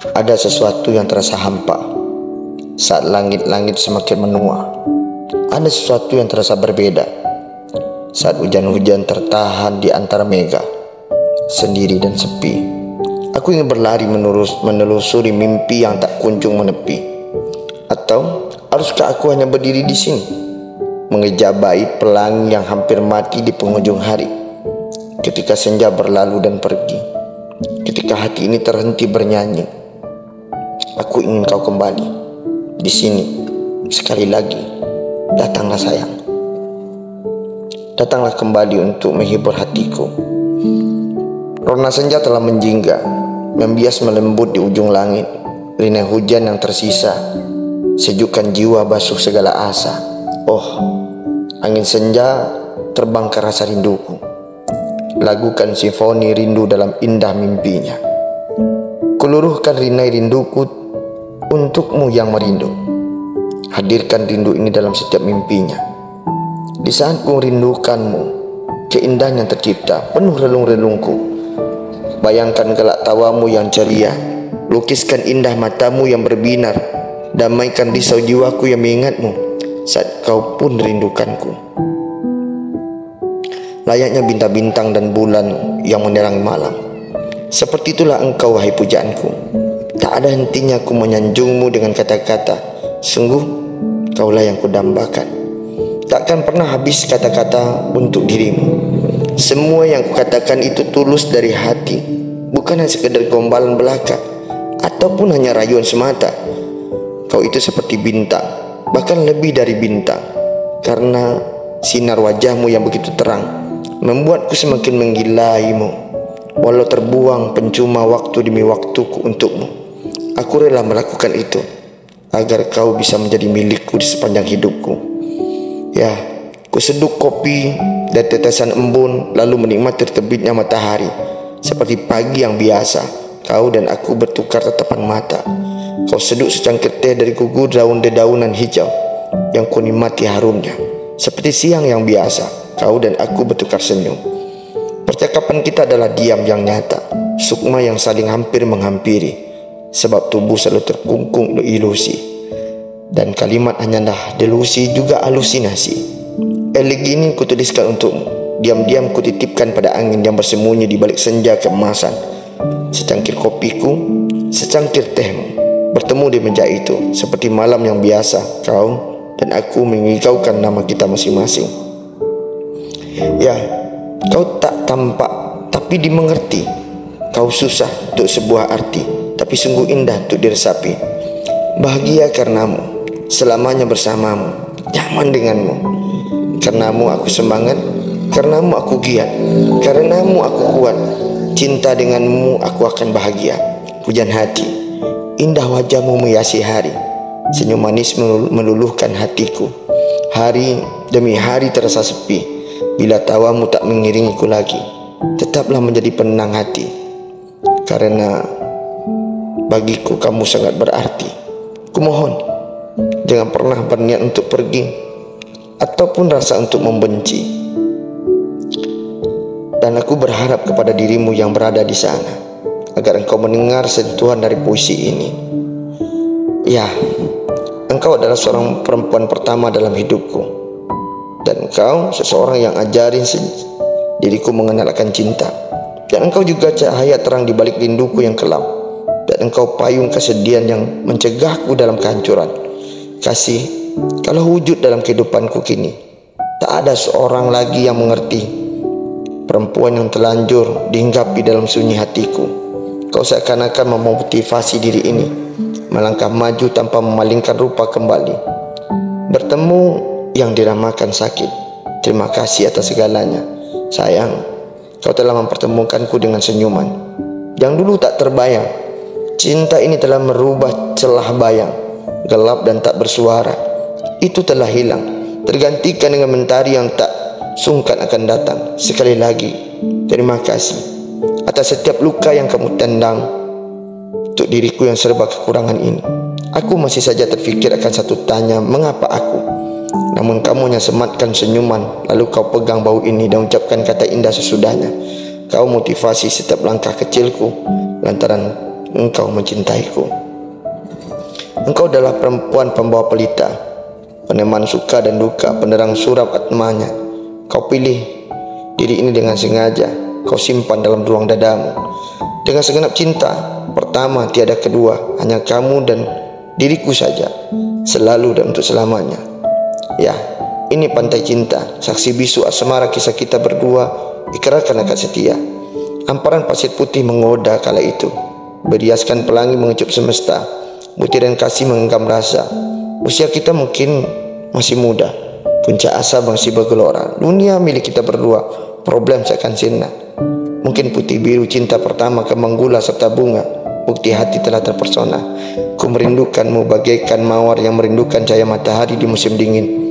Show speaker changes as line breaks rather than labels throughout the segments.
Ada sesuatu yang terasa hampa saat langit-langit semakin menua. Ada sesuatu yang terasa berbeda saat hujan-hujan tertahan di antara mega, sendiri dan sepi. Aku ingin berlari menelusuri mimpi yang tak kunjung menepi. Atau haruskah aku hanya berdiri di sini, mengejabai pelangi yang hampir mati di penghujung hari, ketika senja berlalu dan pergi, ketika hati ini terhenti bernyanyi. Aku ingin kau kembali di sini sekali lagi. Datanglah sayang, datanglah kembali untuk menghibur hatiku. Rona senja telah menjingga, membias melembut di ujung langit. Rina hujan yang tersisa sejukkan jiwa basuh segala asa. Oh, angin senja terbang ke rasa rinduku, lagukan simfoni rindu dalam indah mimpinya. Kuluruhkan rinai rinduku untukmu yang merindu. Hadirkan rindu ini dalam setiap mimpinya. Di saat ku rindukanmu, keindahan yang tercipta penuh relung-relungku. Bayangkan gelak tawamu yang ceria, lukiskan indah matamu yang berbinar, damaikan risau jiwaku yang mengingatmu saat kau pun rindukanku. Layaknya bintang-bintang dan bulan yang menerangi malam, seperti itulah engkau wahai pujaanku. Tak ada hentinya ku menyanjungmu dengan kata-kata. Sungguh kaulah yang kudambakan. Takkan pernah habis kata-kata untuk dirimu. Semua yang kukatakan itu tulus dari hati, bukan hanya sekedar gombalan belaka ataupun hanya rayuan semata. Kau itu seperti bintang, bahkan lebih dari bintang, karena sinar wajahmu yang begitu terang membuatku semakin menggilaimu. Walau terbuang pencuma waktu demi waktuku untukmu, aku rela melakukan itu agar kau bisa menjadi milikku di sepanjang hidupku. Ya, ku seduh kopi dan tetesan embun, lalu menikmati terbitnya matahari. Seperti pagi yang biasa, kau dan aku bertukar tatapan mata. Kau seduh secangkir teh dari gugur daun dedaunan hijau yang ku nikmati harumnya. Seperti siang yang biasa, kau dan aku bertukar senyum. Percakapan kita adalah diam yang nyata, sukma yang saling hampir menghampiri, sebab tubuh selalu terkungkung ilusi, dan kalimat hanyalah delusi juga halusinasi. Elegi ini kutuliskan untukmu, diam-diam kutitipkan pada angin yang bersembunyi di balik senja keemasan. Secangkir kopiku, secangkir tehmu, bertemu di meja itu, seperti malam yang biasa. Kau dan aku mengigaukan nama kita masing-masing. Ya, kau tak tampak tapi dimengerti. Kau susah untuk sebuah arti, tapi sungguh indah untuk diresapi. Bahagia karenamu, selamanya bersamamu, nyaman denganmu. Karenamu aku semangat, karenamu aku giat, karenamu aku kuat. Cinta denganmu aku akan bahagia. Hujan hati, indah wajahmu menghiasi hari. Senyum manis meluluhkan hatiku. Hari demi hari terasa sepi bila tawamu tak mengiringiku lagi. Tetaplah menjadi penenang hati, karena bagiku kamu sangat berarti. Kumohon, jangan pernah berniat untuk pergi ataupun rasa untuk membenci. Dan aku berharap kepada dirimu yang berada di sana, agar engkau mendengar sentuhan dari puisi ini. Ya, engkau adalah seorang perempuan pertama dalam hidupku. Dan engkau seseorang yang ajarin diriku mengenal akan cinta. Dan engkau juga cahaya terang di balik rinduku yang kelam. Dan engkau payung kesedihan yang mencegahku dalam kehancuran. Kasih, kalau wujud dalam kehidupanku kini, tak ada seorang lagi yang mengerti. Perempuan yang telanjur dihinggapi dalam sunyi hatiku. Kau seakan-akan memotivasi diri ini melangkah maju tanpa memalingkan rupa kembali. Bertemu yang diramakan sakit. Terima kasih atas segalanya. Sayang, kau telah mempertemukanku dengan senyuman yang dulu tak terbayang. Cinta ini telah merubah celah bayang, gelap dan tak bersuara. Itu telah hilang, tergantikan dengan mentari yang tak sungkan akan datang. Sekali lagi, terima kasih atas setiap luka yang kamu tendang untuk diriku yang serba kekurangan ini. Aku masih saja terfikir akan satu tanya, mengapa aku? Namun kamu hanya sematkan senyuman, lalu kau pegang bau ini dan ucapkan kata indah sesudahnya. Kau motivasi setiap langkah kecilku, lantaran engkau mencintaiku. Engkau adalah perempuan pembawa pelita, peneman suka dan duka, penerang suram atmanya. Kau pilih diri ini dengan sengaja, kau simpan dalam ruang dadamu. Dengan segenap cinta, pertama tiada kedua, hanya kamu dan diriku saja, selalu dan untuk selamanya. Ya, ini pantai cinta, saksi bisu asmara kisah kita berdua, ikrarkan akad setia. Hamparan pasir putih menggoda kala itu, beriaskan pelangi mengecup semesta, butiran kasih menggenggam rasa. Usia kita mungkin masih muda, puncak asa masih bergelora. Dunia milik kita berdua, problem seakan sirna. Mungkin putih biru cinta pertama, kembang gula serta bunga, bukti hati telah terpersona. Ku merindukanmu bagaikan mawar yang merindukan cahaya matahari di musim dingin.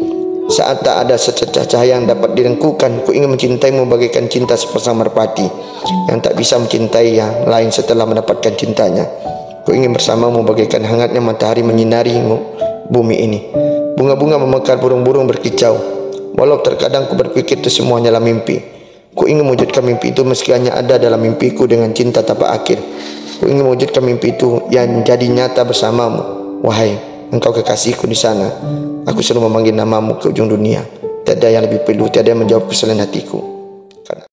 Saat tak ada sececah cahaya yang dapat direngkukan, ku ingin mencintaimu bagaikan cinta sepasang merpati yang tak bisa mencintai yang lain setelah mendapatkan cintanya. Ku ingin bersamamu bagaikan hangatnya matahari menyinari bumi ini. Bunga-bunga memekar, burung-burung berkicau. Walau terkadang ku berpikir itu semua hanyalah mimpi. Ku ingin mewujudkan mimpi itu meski hanya ada dalam mimpiku dengan cinta tanpa akhir. Ku ingin mewujudkan mimpi itu yang jadi nyata bersamamu. Wahai engkau kekasihku di sana, aku selalu memanggil namamu ke ujung dunia. Tiada yang lebih perlu, tiada yang menjawab kesalahan hatiku.